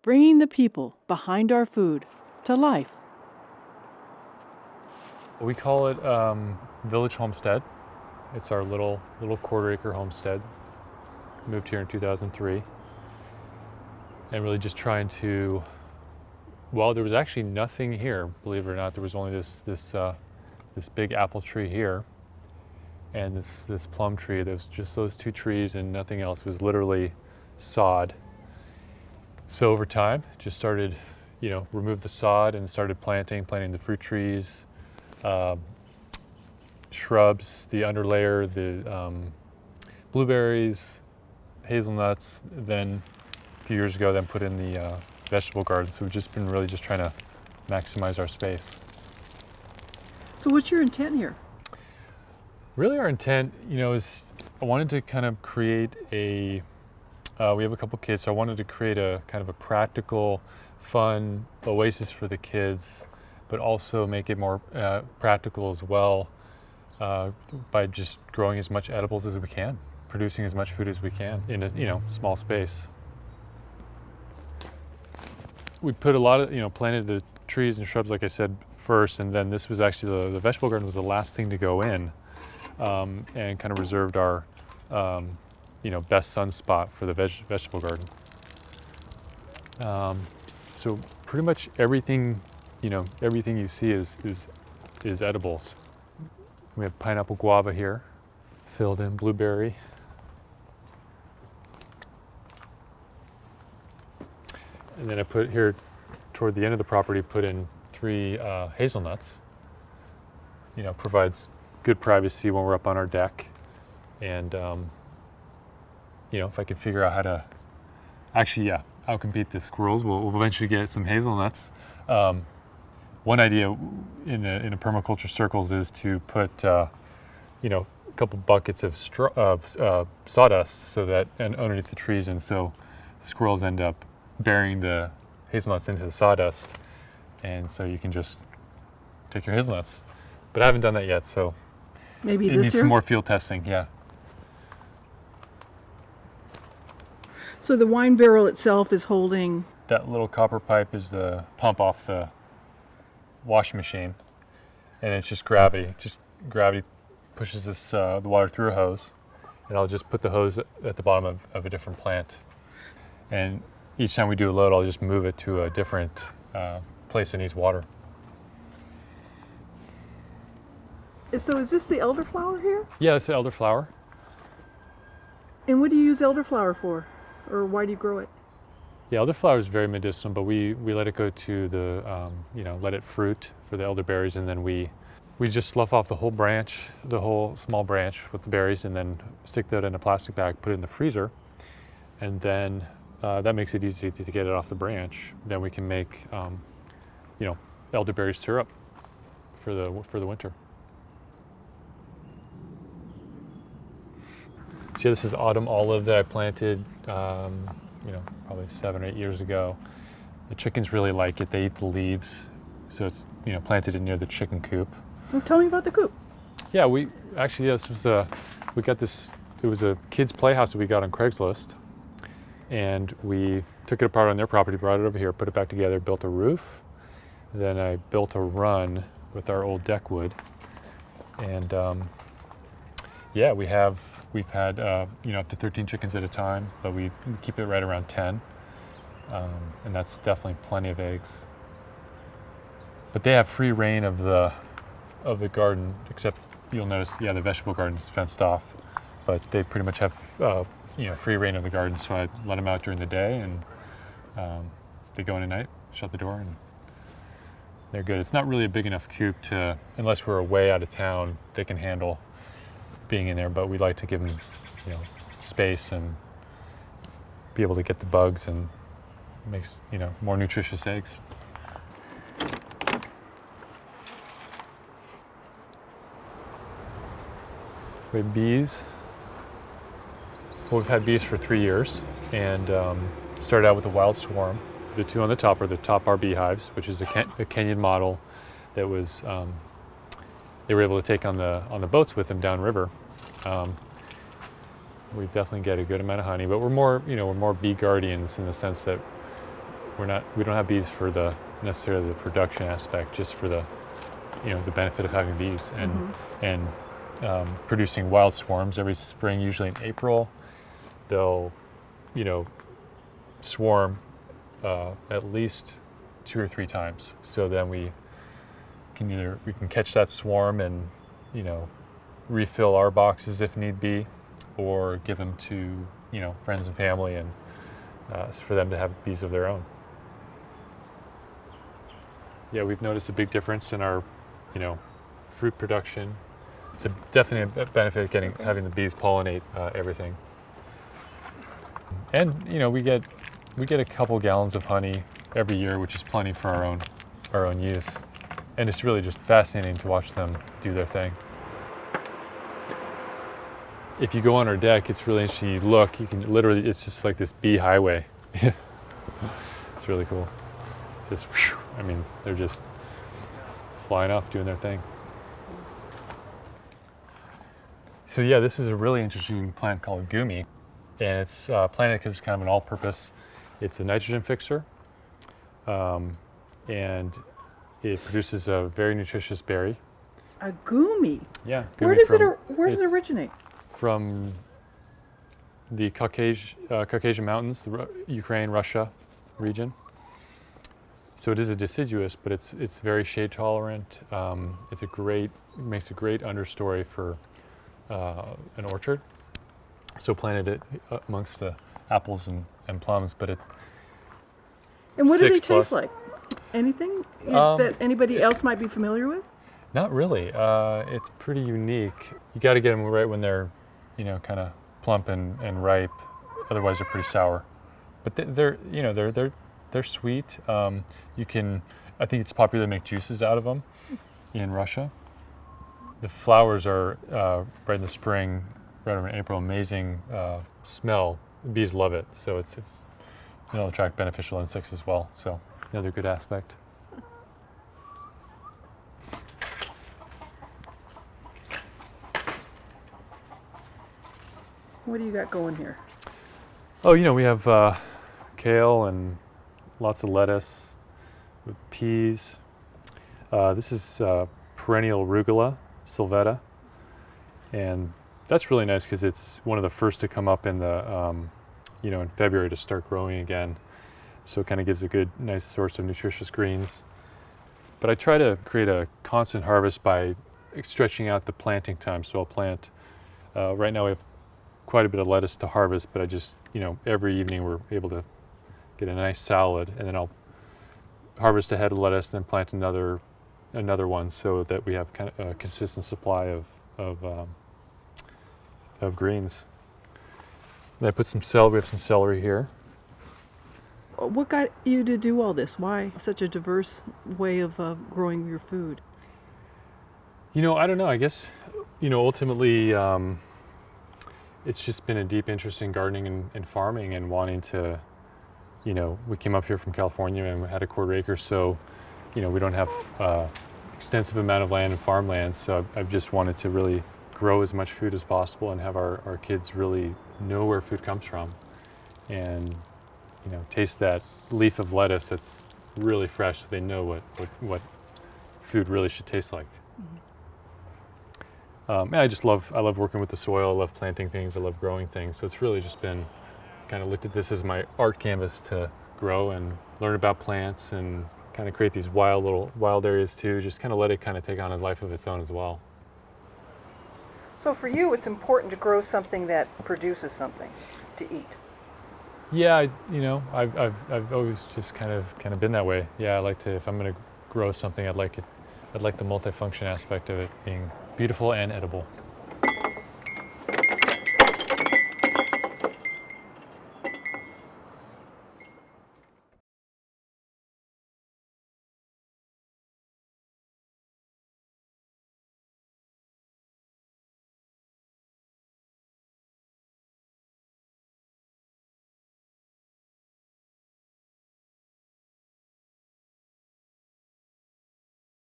bringing the people behind our food to life. We call it Village Homestead. It's our little quarter-acre homestead. Moved here in 2003, and really just trying to. Well, there was actually nothing here, believe it or not. There was only this big apple tree here, and this plum tree. There's just those two trees and nothing else. It was literally sod. So over time, just started, remove the sod and started planting the fruit trees, shrubs, the underlayer, the blueberries, hazelnuts. Then a few years ago, then put in the vegetable garden. So we've just been really just trying to maximize our space. So what's your intent here? Really our intent, is I wanted to kind of create we have a couple kids, so I wanted to create a kind of a practical, fun oasis for the kids, but also make it more practical as well by just growing as much edibles as we can, producing as much food as we can in a small space. We put a lot of, planted the trees and shrubs, like I said, first, and then this was actually the vegetable garden was the last thing to go in, and kind of reserved our best sun spot for the vegetable garden. So pretty much everything, everything you see is edibles. We have pineapple guava here, filled in blueberry. And then I put here, toward the end of the property, put in 3 hazelnuts. Provides good privacy when we're up on our deck. And if I can figure out how to outcompete the squirrels, we'll eventually get some hazelnuts. One idea in a permaculture circles is to put a couple buckets of sawdust so that and underneath the trees, and so the squirrels end up burying the hazelnuts into the sawdust, and so you can just take your hazelnuts. But I haven't done that yet, so maybe it this needs year? some more field testing. Yeah. So the wine barrel itself is holding... That little copper pipe is the pump off the washing machine, and it's just gravity. Just gravity pushes the water through a hose, and I'll just put the hose at the bottom of a different plant. And each time we do a load, I'll just move it to a different place that needs water. So is this the elderflower here? Yeah, it's the elderflower. And what do you use elderflower for? Or why do you grow it? Yeah, elderflower is very medicinal, but we let it go to the, let it fruit for the elderberries, and then we just slough off the whole branch, the whole small branch with the berries, and then stick that in a plastic bag, put it in the freezer, and then that makes it easy to get it off the branch. Then we can make, elderberry syrup for the winter. So this is autumn olive that I planted, probably 7 or 8 years ago. The chickens really like it. They eat the leaves, so it's planted in near the chicken coop. Well, tell me about the coop. Yeah, we got this. It was a kids' playhouse that we got on Craigslist, and we took it apart on their property, brought it over here, put it back together, built a roof. Then I built a run with our old deck wood, and we've had up to 13 chickens at a time, but we keep it right around 10, and that's definitely plenty of eggs. But they have free reign of the garden, except you'll notice, the vegetable garden is fenced off, but they pretty much have free reign of the garden. So I let them out during the day, and they go in at night, shut the door, and they're good. It's not really a big enough coop unless we're away out of town, they can handle being in there, but we like to give them, space and be able to get the bugs, and makes, more nutritious eggs. We have bees. Well, we've had bees for 3 years, and started out with a wild swarm. The 2 on the top are beehives, which is a Kenyan model that was they were able to take on the boats with them downriver. We definitely get a good amount of honey, but we're more bee guardians in the sense that We don't have bees for the necessarily the production aspect, just for the the benefit of having bees and producing wild swarms every spring, usually in April. They'll swarm at least 2 or 3 times. So then we can catch that swarm and refill our boxes if need be, or give them to friends and family, and for them to have bees of their own. Yeah, we've noticed a big difference in our fruit production. It's definitely a benefit having the bees pollinate everything. And we get a couple gallons of honey every year, which is plenty for our own use. And it's really just fascinating to watch them do their thing. If you go on our deck, it's really interesting. You look, you can literally, it's just like this bee highway. It's really cool. Just, whew, I mean, they're just flying off doing their thing. So yeah, this is a really interesting plant called gumi. And it's planted because it's kind of an all-purpose. It's a nitrogen fixer. And it produces a very nutritious berry. A gumi? Yeah. Gumi Where does it originate? From the Caucasian Mountains, the Ukraine, Russia region. So it is a deciduous, but it's very shade tolerant. It makes a great understory for an orchard. So planted it amongst the apples and plums, but And what do they taste like? Anything that anybody else might be familiar with? Not really. It's pretty unique. You got to get them right when they're, kind of plump and ripe. Otherwise, they're pretty sour. But they're sweet. I think it's popular to make juices out of them in Russia. The flowers are right in the spring, right around April. Amazing smell. Bees love it. So it'll attract beneficial insects as well. So another good aspect. What do you got going here? Oh, we have kale and lots of lettuce with peas. This is perennial arugula, sylvetta, and that's really nice because it's one of the first to come up in the in February to start growing again. So it kind of gives a good, nice source of nutritious greens. But I try to create a constant harvest by stretching out the planting time. So I'll plant. Right now we have quite a bit of lettuce to harvest, but I just every evening we're able to get a nice salad, and then I'll harvest a head of lettuce, then plant another one, so that we have kind of a consistent supply of greens. And I put some celery. We have some celery here. What got you to do all this? Why such a diverse way of growing your food? I don't know. I guess ultimately it's just been a deep interest in gardening and farming, and wanting to. We came up here from California and we had a quarter acre, so we don't have extensive amount of land and farmland. So I've just wanted to really grow as much food as possible and have our kids really know where food comes from, and taste that leaf of lettuce that's really fresh, so they know what food really should taste like. And I love working with the soil. I love planting things. I love growing things. So it's really just been kind of looked at this as my art canvas to grow and learn about plants, and kind of create these wild areas too. Just kind of let it kind of take on a life of its own as well. So for you, it's important to grow something that produces something to eat. Yeah, I've always just kind of been that way. Yeah, I like to, if I'm going to grow something, I'd like the multifunction aspect of it being beautiful and edible.